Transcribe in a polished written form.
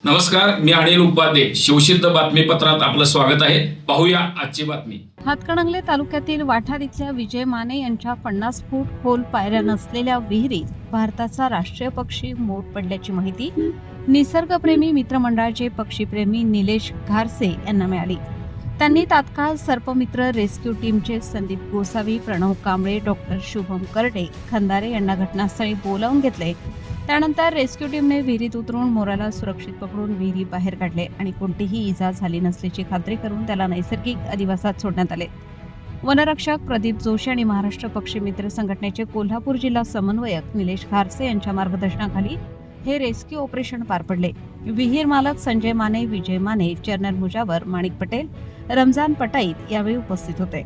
नमस्कार, मी अनिल उपाध्ये. शिवसिद्ध बातमीपत्रात आपलं स्वागत आहे. पाहूया आजची बातमी. हातकणंगले तालुक्यातील वाठार इथल्या विजय माने यांच्या 50 फूट खोल पायऱ्या नसलेल्या विहिरीत भारताचा राष्ट्रीय पक्षी मोर पडल्याची माहिती निसर्गप्रेमी मित्रमंडळाचे पक्षीप्रेमी निलेश घारसे यांना मिळाली. त्यांनी तात्काळ सर्पमित्र रेस्क्यू टीमचे संदीप गोसावी, प्रणव कांबळे, डॉक्टर शुभम करडे, खंदारे यांना घटनास्थळी बोलावून घेतले. त्यानंतर रेस्क्यू टीमने विहिरीत उतरून मोराला सुरक्षित पकडून विहिरी बाहेर काढले आणि कोणतीही इजा झाली नसल्याची खात्री करून त्याला नैसर्गिक अधिवासात सोडण्यात आले. वनरक्षक प्रदीप जोशी आणि महाराष्ट्र पक्षी मित्र संघटनेचे कोल्हापूर जिल्हा समन्वयक निलेश घारसे यांच्या मार्गदर्शनाखाली हे रेस्क्यू ऑपरेशन पार पडले. विहीर मालक संजय माने, विजय माने, चर्नल मुजावर, माणिक पटेल, रमजान पटाईत यावेळी उपस्थित होते.